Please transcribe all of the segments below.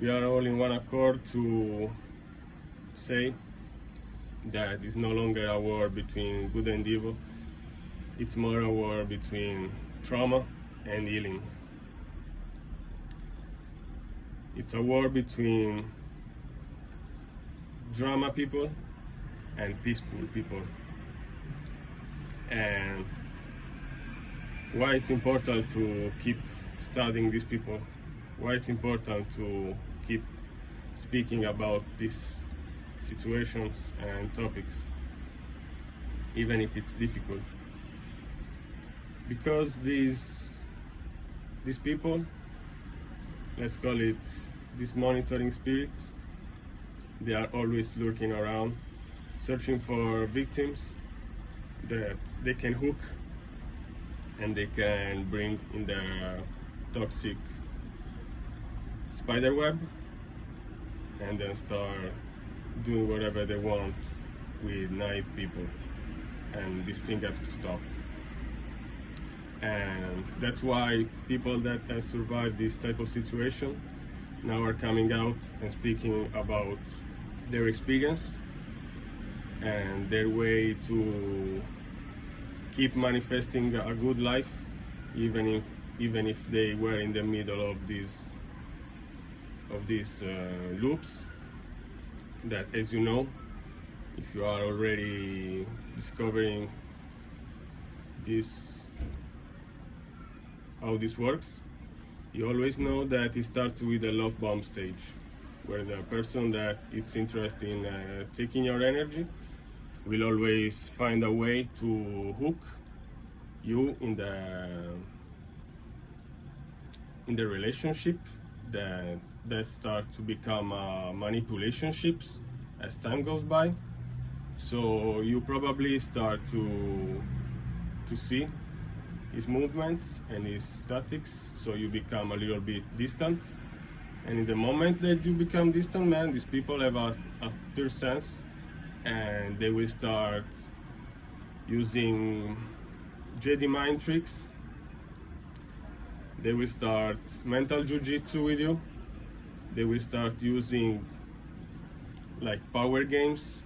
we are all in one accord to say that it's no longer a war between good and evil. It's more a war between trauma and healing. It's a war between drama people and peaceful people. And why it's important to keep studying these people, why it's important to keep speaking about these situations and topics, even if it's difficult. Because these people, let's call it these monitoring spirits, they are always lurking around, searching for victims that they can hook and they can bring in their toxic spider web and then start doing whatever they want with naive people. And this thing has to stop. And that's why people that have survived this type of situation now are coming out and speaking about their experience and their way to keep manifesting a good life, even if they were in the middle of these loops that, as you know, if you are already discovering this, how this works, you always know that it starts with a love bomb stage, where the person that is interested in taking your energy will always find a way to hook you in the relationship that start to become manipulationships as time goes by. So you probably start to see his movements and his statics, so you become a little bit distant. And in the moment that you become distant, man, these people have a third sense, and they will start using Jedi mind tricks. They will start mental jiu-jitsu with you. They will start using like power games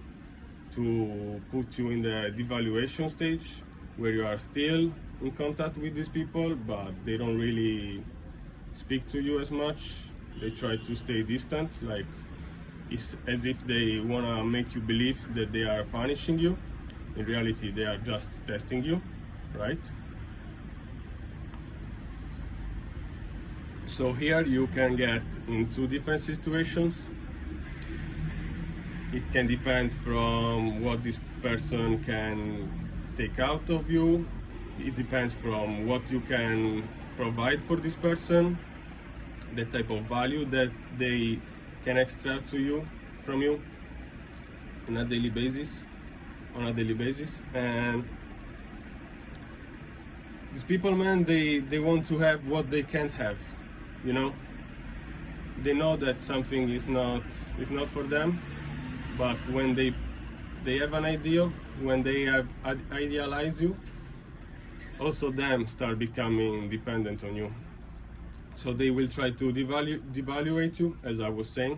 to put you in the devaluation stage, where you are still in contact with these people, but they don't really speak to you as much. They try to stay distant, like it's as if they want to make you believe that they are punishing you. In reality, they are just testing you, right? So here you can get into different situations. It can depend from what this person can take out of you. It depends from what you can provide for this person, the type of value that they can extract from you on a daily basis. And these people, man, they want to have what they can't have, you know. They know that something is not for them, but when they have an idea, when they have idealize you, also them start becoming dependent on you. So they will try to devaluate you, as I was saying,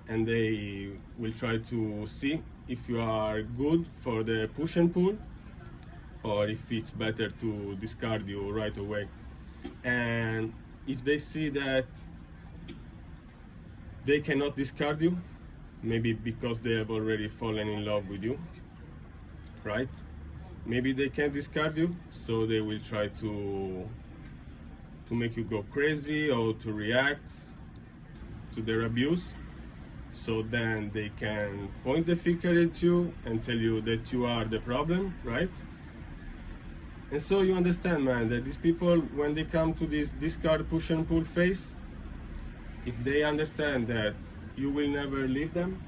and they will try to see if you are good for the push and pull, or if it's better to discard you right away. And if they see that they cannot discard you, maybe because they have already fallen in love with you, right? Maybe they can't discard you, so they will try to make you go crazy or to react to their abuse. So then they can point the finger at you and tell you that you are the problem, right? And so you understand, man, that these people, when they come to this discard, push and pull phase, if they understand that you will never leave them,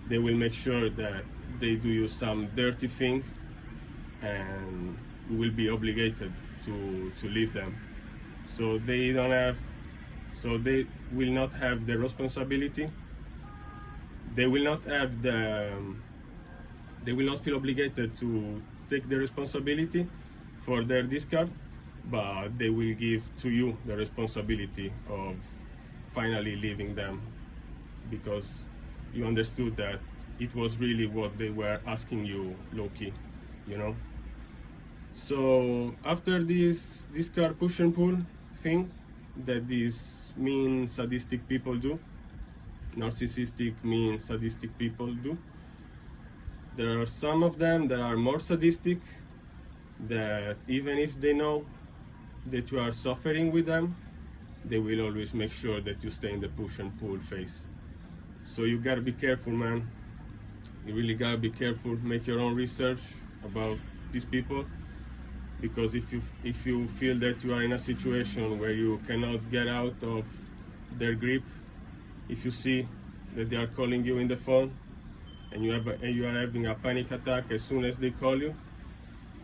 they will make sure that they do you some dirty thing, and you will be obligated to leave them. So they will not have the responsibility. They will not feel obligated to take the responsibility for their discard, but they will give to you the responsibility of finally leaving them because you understood that it was really what they were asking you low-key, you know. So after this card push and pull thing that these mean sadistic people do, narcissistic mean sadistic people do, there are some of them that are more sadistic, that even if they know that you are suffering with them, they will always make sure that you stay in the push and pull phase. So you gotta be careful, man. You really gotta be careful. Make your own research about these people, because if you feel that you are in a situation where you cannot get out of their grip, if you see that they are calling you in the phone and you are having a panic attack as soon as they call you,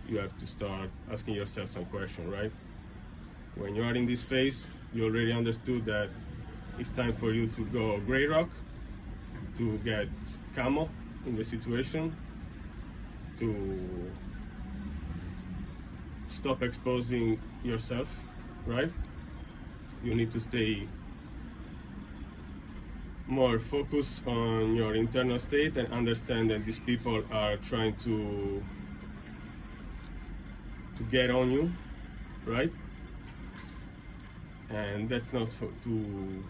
you have to start asking yourself some questions, right? When you are in this phase, you already understood that it's time for you to go gray rock, to get camo in the situation, to stop exposing yourself, right? You need to stay more focused on your internal state and understand that these people are trying to get on you, right? And that's not to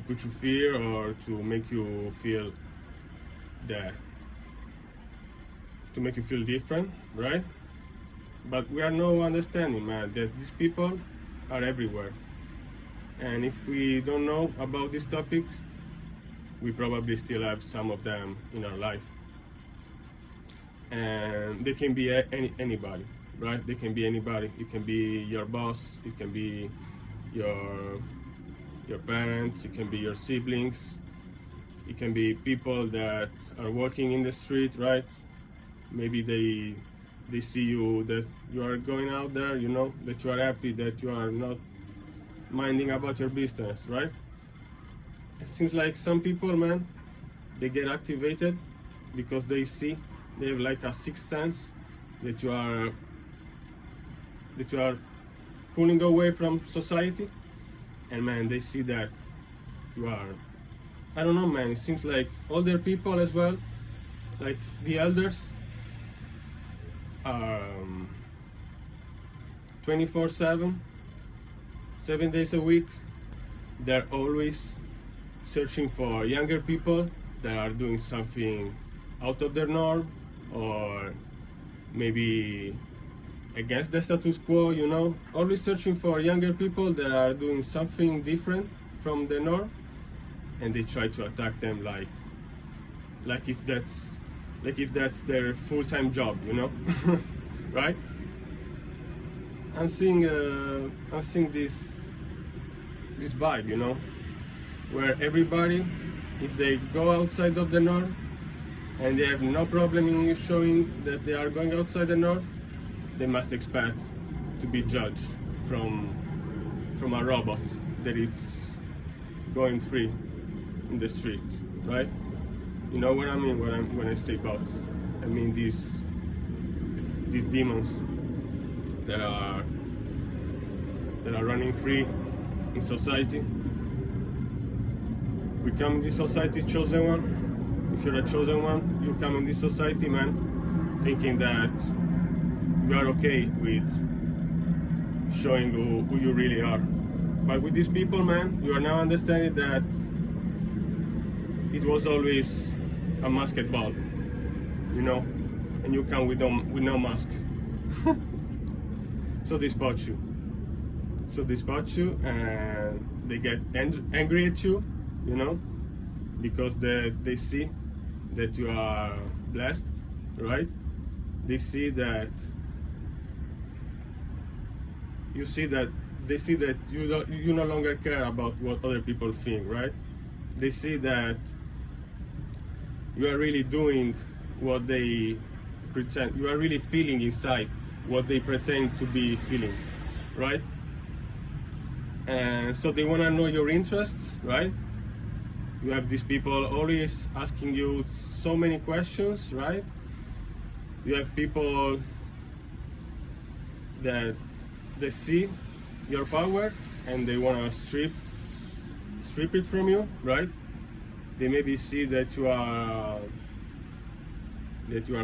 put you fear or to make you feel that, to make you feel different, right? But we are now understanding, man, that these people are everywhere. And if we don't know about these topics, we probably still have some of them in our life. And they can be anybody, right? They can be anybody. It can be your boss, it can be your parents, it can be your siblings, it can be people that are working in the street, right? Maybe they see you, that you are going out there, you know, that you are happy, that you are not minding about your business, right? It seems like some people, man, they get activated because they see, they have like a sixth sense that you are pulling away from society, and man, they see that you are, I don't know, man, it seems like older people as well, like the elders, 24/7, 7 days a week. They're always searching for younger people that are doing something out of their norm, or maybe against the status quo, you know, always searching for younger people that are doing something different from the norm, and they try to attack them like if that's their full-time job, you know. Right? I'm seeing this vibe, you know, where everybody, if they go outside of the norm and they have no problem in showing that they are going outside the norm, they must expect to be judged from a robot that it's going free in the street, right? You know what I mean when I say bots? I mean these demons that are running free in society. We come in this society chosen one. If you're a chosen one, you come in this society, man, thinking that you are okay with showing who you really are. But with these people, man, you are now understanding that it was always a masked ball, you know, and you come with no mask. So they spot you. And they get angry at you, you know, because they see that you are blessed, right? They see that you no longer care about what other people think, right? They see that you are really doing what they pretend, you are really feeling inside what they pretend to be feeling, right? And so they want to know your interests, right? You have these people always asking you so many questions, right? You have people that they see your power and they want to strip it from you, right? They maybe see that you are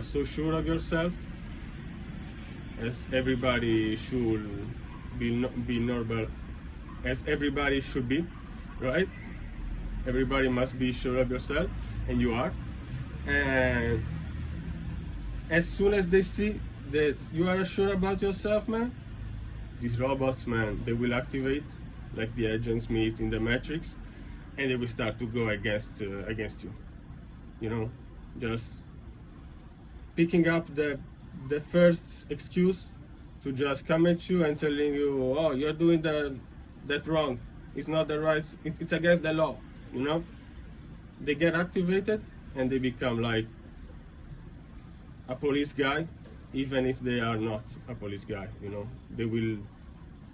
so sure of yourself, as everybody should be normal, as everybody should be, right? Everybody must be sure of yourself, and you are. And as soon as they see that you are sure about yourself, man, these robots, man, they will activate like the agent Smith in the Matrix, and they will start to go against you. You know, just picking up the first excuse to just come at you and telling you, oh, you're doing that wrong. It's not the right. It's against the law. You know, they get activated and they become like a police guy, even if they are not a police guy. You know, they will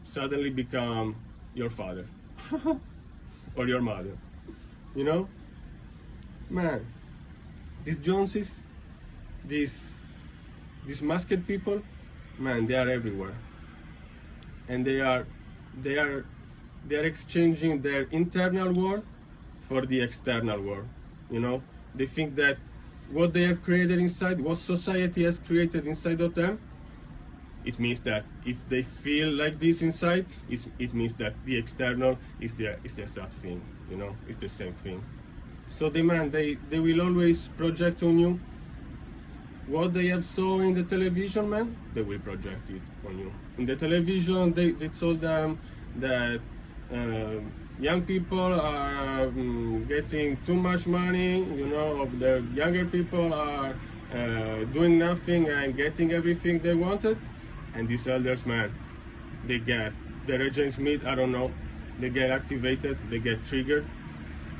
suddenly become your father or your mother. You know, man, these Joneses, these masked people, man, they are everywhere, and they are exchanging their internal world for the external world. You know, they think that what they have created inside, what society has created inside of them, it means that if they feel like this inside, it means that the external is the exact thing. You know, it's the same thing. So they will always project on you what they have saw in the television, man. They will project it on you. In the television, they told them that young people are getting too much money. You know, the younger people are doing nothing and getting everything they wanted. And these elders, man, they get the Agent Smith, I don't know, they get activated, they get triggered,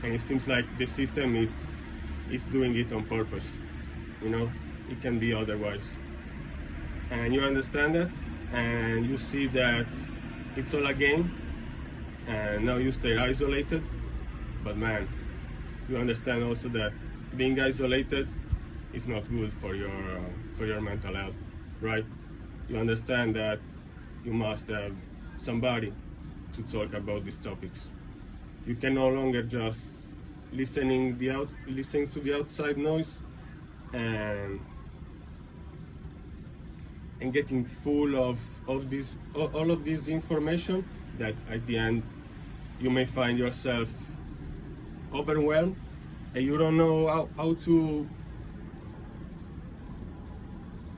and it seems like the system is doing it on purpose. You know, it can be otherwise. And you understand that, and you see that it's all a game, and now you stay isolated. But man, you understand also that being isolated is not good for your mental health, right? You understand that you must have somebody to talk about these topics. You can no longer just listening to the outside noise and getting full of all of this information that at the end you may find yourself overwhelmed and you don't know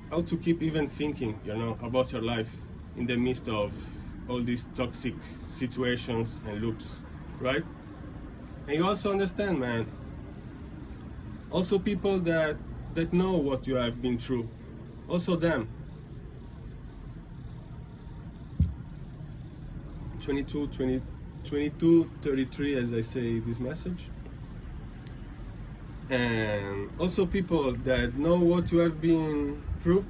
how to keep even thinking, you know, about your life in the midst of all these toxic situations and loops, right? And you also understand, man, also people that know what you have been through, also them. 22:33 as I say this message. And also people that know what you have been through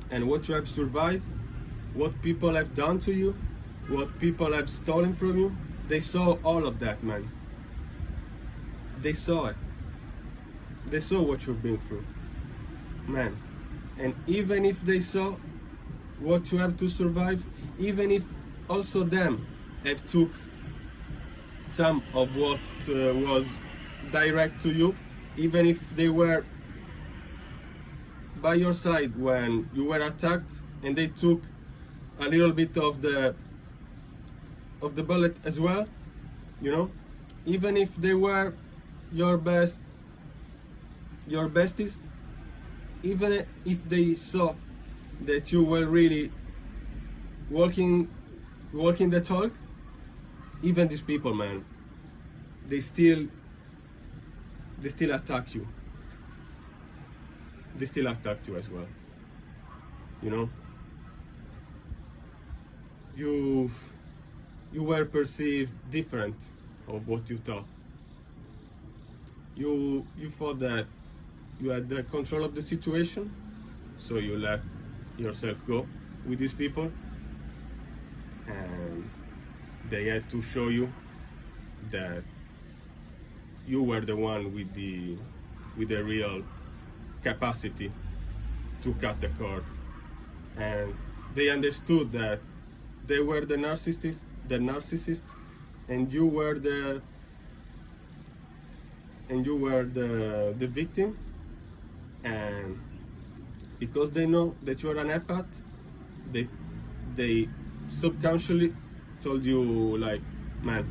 and what you have survived, what people have done to you, what people have stolen from you. They saw all of that, man. They saw it. They saw what you've been through, man. And even if they saw what you have to survive, even if also them have took some of what was direct to you, even if they were by your side when you were attacked and they took a little bit of the bullet as well, you know, even if they were your besties, even if they saw that you were really walking the talk, even these people, man, they still attack you. They still attacked you as well. You know, you were perceived different of what you thought. You thought that you had the control of the situation, so you let yourself go with these people, and they had to show you that you were the one with the real capacity to cut the cord. And they understood that they were the narcissist, and you were and you were the victim, and because they know that you are an empath, they subconsciously told you like, man,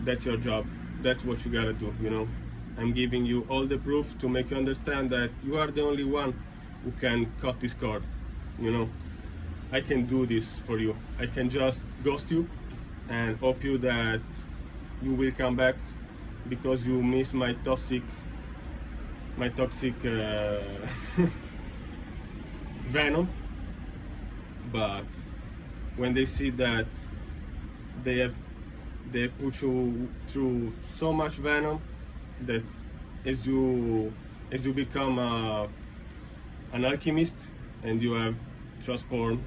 that's your job, that's what you gotta do, you know. I'm giving you all the proof to make you understand that you are the only one who can cut this cord, you know. I can do this for you. I can just ghost you and hope you that you will come back because you miss my toxic venom. But when they see that they have put you through so much venom, that as you become an alchemist and you have transformed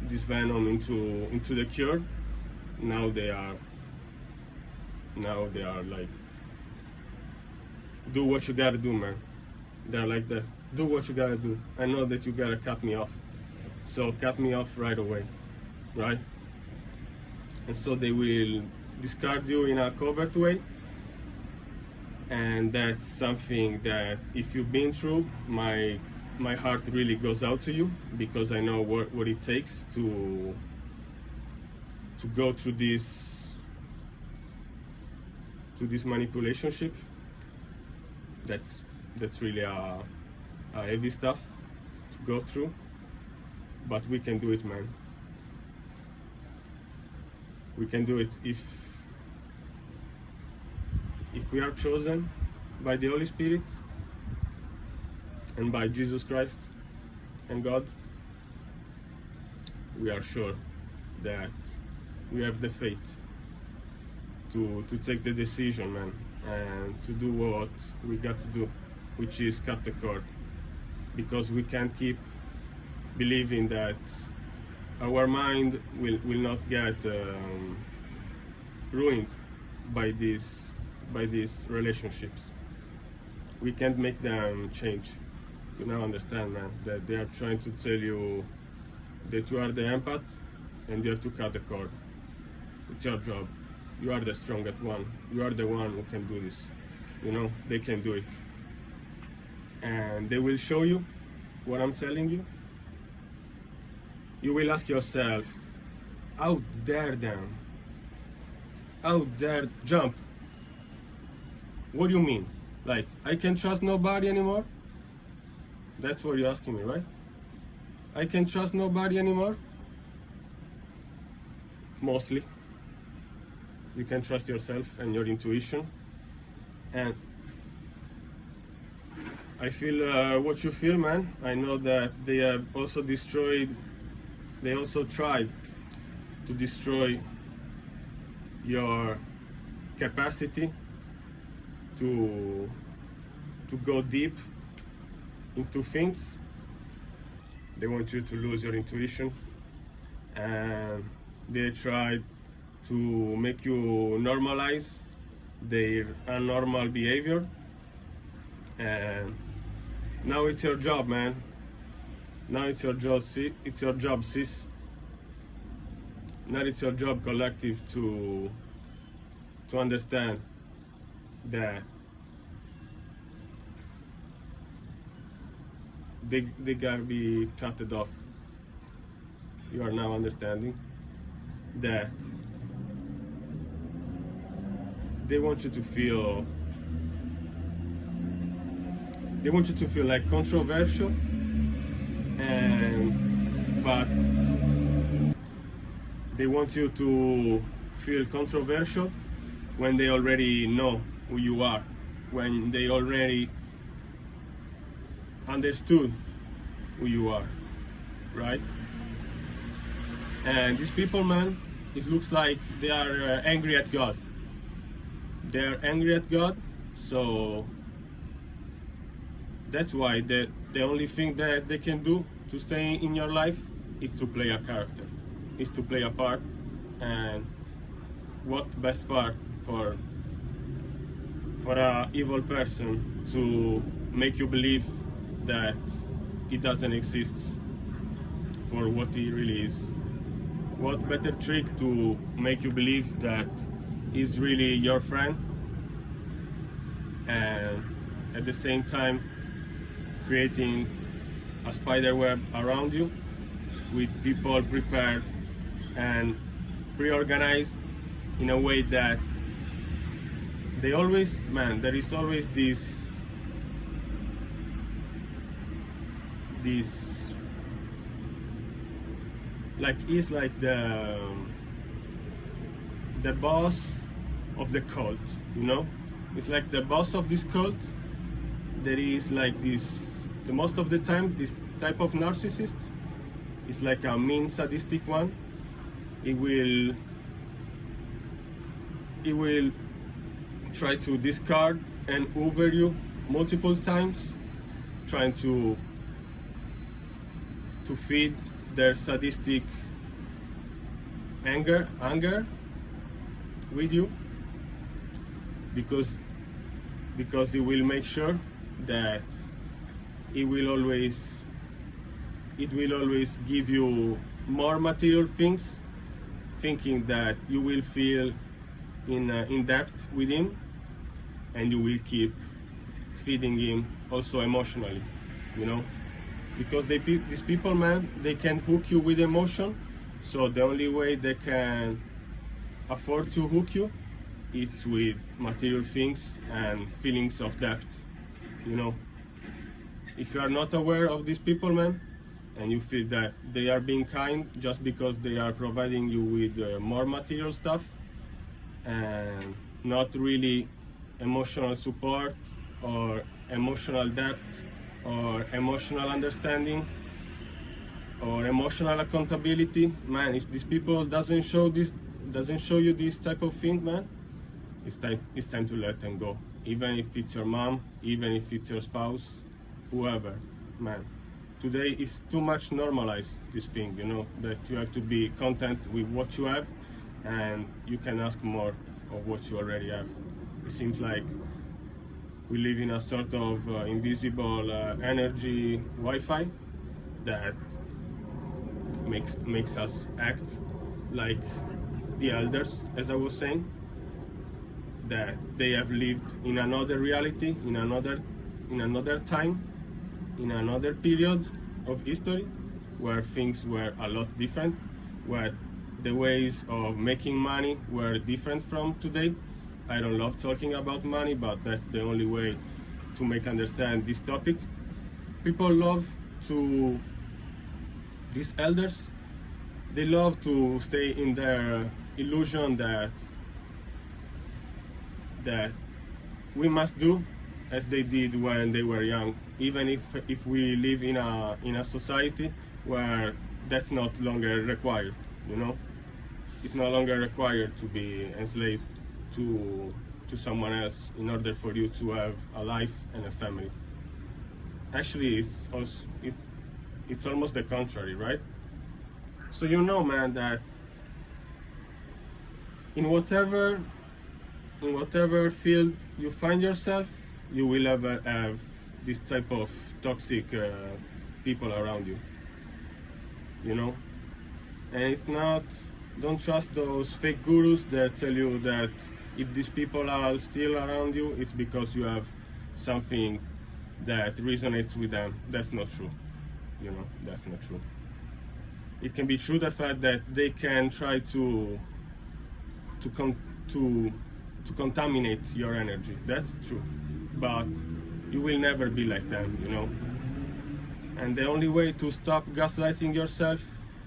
this venom into the cure, now they are like, do what you gotta do, man. They're like that. Do what you gotta do. I know that you gotta cut me off, so cut me off right away, right? And so they will discard you in a covert way, and that's something that if you've been through, my heart really goes out to you, because I know what it takes to go through this manipulationship. That's really a heavy stuff to go through, but we can do it, man. We can do it if we are chosen by the Holy Spirit and by Jesus Christ and God. We are sure that we have the faith to take the decision, man, and to do what we got to do, which is cut the cord, because we can't keep believing that our mind will not get ruined by these relationships. We can't make them change. You now understand, man, that they are trying to tell you that you are the empath and you have to cut the cord. It's your job. You are the strongest one. You are the one who can do this. You know, they can do it. And they will show you what I'm telling you. You will ask yourself, how dare them? How dare jump? What do you mean? Like, I can trust nobody anymore? That's what you're asking me, right? I can trust nobody anymore? Mostly. You can trust yourself and your intuition. And I feel what you feel, man. I know that they have also tried to destroy your capacity to go deep into things. They want you to lose your intuition, and they tried to make you normalize their abnormal behavior. And now it's your job, man. Now it's your job, it's your job, sis. Now it's your job, collective, to understand that they gotta be cut off. You are now understanding that they want you to feel like controversial, but they want you to feel controversial when they already know who you are, when they already understood who you are, right? And these people, man, it looks like they are angry at God. They are angry at God, so that's why the only thing that they can do to stay in your life is to play a character, is to play a part. And what best part for a evil person to make you believe that he doesn't exist for what he really is? What better trick to make you believe that he's really your friend and at the same time creating a spider web around you with people prepared and pre-organized in a way that they always, man, there is always this like is like the boss of the cult, you know. It's like the boss of this cult. There is like this, the most of the time, this type of narcissist is like a mean sadistic one. It will try to discard and over you multiple times, trying to feed their sadistic anger with you, because it will make sure that it will always give you more material things, thinking that you will feel in depth with him, and you will keep feeding him also emotionally, you know, because these people, man, they can hook you with emotion. So the only way they can afford to hook you, it's with material things and feelings of depth, you know. If you are not aware of these people, man, and you feel that they are being kind just because they are providing you with more material stuff and not really emotional support or emotional depth or emotional understanding or emotional accountability, man, if these people doesn't show you this type of thing, man, it's time to let them go. Even if it's your mom, even if it's your spouse, whoever, man. Today is too much normalized, this thing, you know, that you have to be content with what you have and you can ask more of what you already have. It seems like we live in a sort of invisible energy Wi-Fi that makes us act like the elders, as I was saying, that they have lived in another reality, in another time, in another period of history where things were a lot different, where the ways of making money were different from today. I don't love talking about money, but that's the only way to make understand this topic. People love to, these elders, they love to stay in their illusion that we must do as they did when they were young, even if we live in a society where that's not longer required, you know. It's no longer required to be enslaved to someone else in order for you to have a life and a family. Actually, it's almost the contrary, right? So you know, man, that in whatever field you find yourself, you will ever have this type of toxic people around you, you know. And it's not, don't trust those fake gurus that tell you that if these people are still around you, it's because you have something that resonates with them. That's not true, you know. That's not true. It can be true, the fact that they can try to contaminate your energy. That's true, but you will never be like them, you know. And the only way to stop gaslighting yourself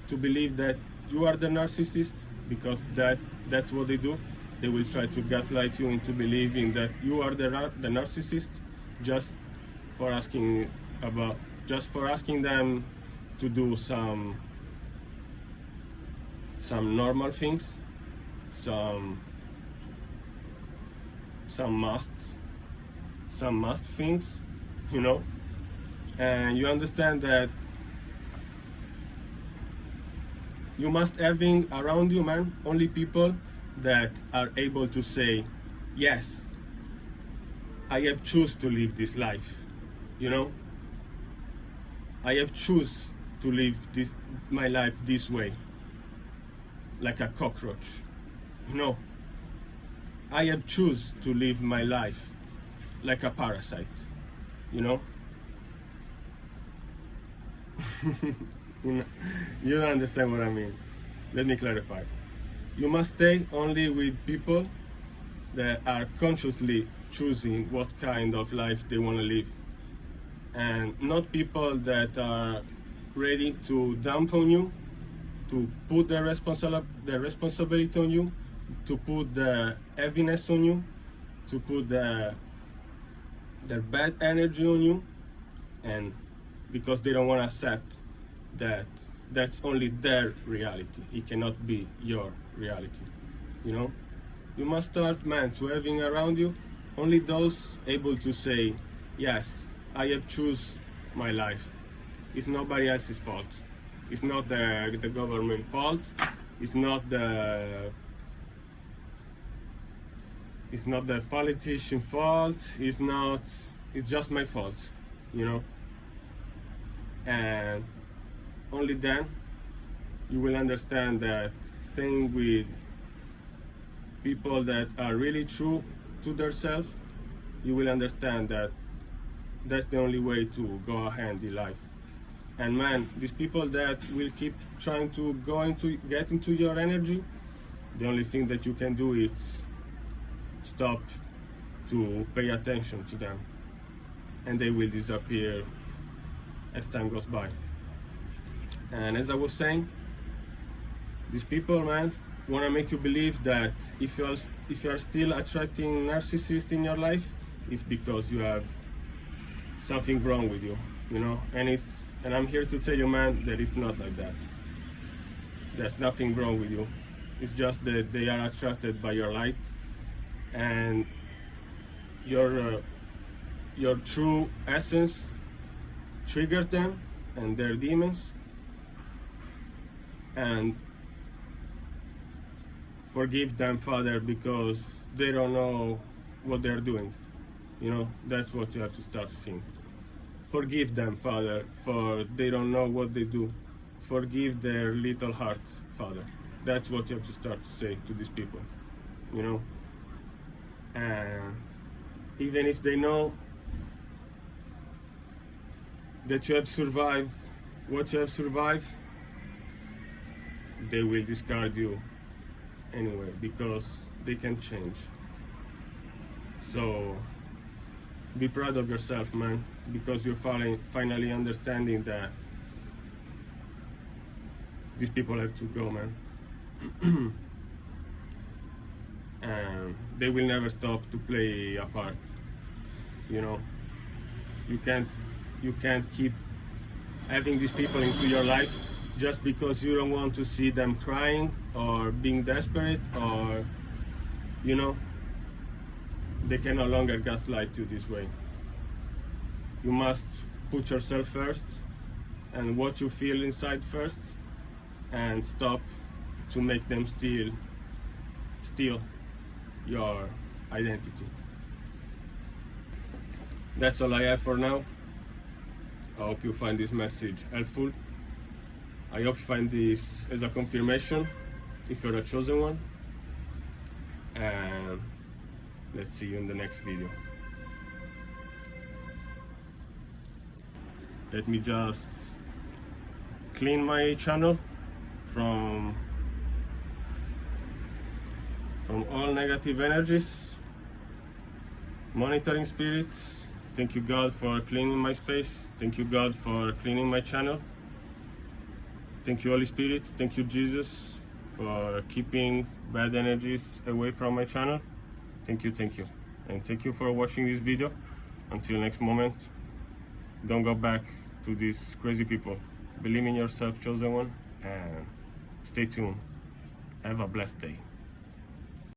to believe that you are the narcissist, because that's what they do. They will try to gaslight you into believing that you are the narcissist, just for asking them to do some normal things, some must things, you know. And you understand that you must having around you, man, only people that are able to say, yes, I have choose to live this life, you know. I have choose to live my life this way, like a cockroach, you know. I have choose to live my life like a parasite, you know? You don't understand what I mean. Let me clarify. You must stay only with people that are consciously choosing what kind of life they want to live, and not people that are ready to dump on you, to put the responsibility on you, to put the heaviness on you, to put the bad energy on you, and because they don't want to accept that that's only their reality. It cannot be your reality, you know? You must start, man, to having around you only those able to say, yes, I have choose my life. It's nobody else's fault. It's not the government fault. It's not the politician fault. It's just my fault, you know? And only then you will understand that staying with people that are really true to themselves, you will understand that that's the only way to go ahead in life. And man, these people that will keep trying to get into your energy, the only thing that you can do is stop to pay attention to them, and they will disappear as time goes by. And as I was saying, these people, man, want to make you believe that if you are still attracting narcissists in your life, it's because you have something wrong with you, you know. And I'm here to tell you, man, that it's not like that. There's nothing wrong with you. It's just that they are attracted by your light, and your true essence triggers them and their demons. And forgive them, Father, because they don't know what they're doing. You know, that's what you have to start thinking. Forgive them, Father, for they don't know what they do. Forgive their little heart, Father. That's what you have to start to say to these people, you know. And even if they know that you have survived what you have survived, they will discard you anyway, because they can change. So be proud of yourself, man, because you're finally understanding that these people have to go, man. And they will never stop to play a part, you know. You can't keep having these people into your life just because you don't want to see them crying or being desperate, or, you know, they can no longer gaslight you this way. You must put yourself first and what you feel inside first, and stop to make them steal your identity. That's all I have for now. I hope you find this message helpful. I hope you find this as a confirmation if you're a chosen one. And let's see you in the next video. Let me just clean my channel from all negative energies, monitoring spirits. Thank you, God, for cleaning my space. Thank you, God, for cleaning my channel. Thank you, Holy Spirit. Thank you, Jesus, for keeping bad energies away from my channel. Thank you. And thank you for watching this video. Until next moment, don't go back to these crazy people. Believe in yourself, chosen one, and stay tuned. Have a blessed day.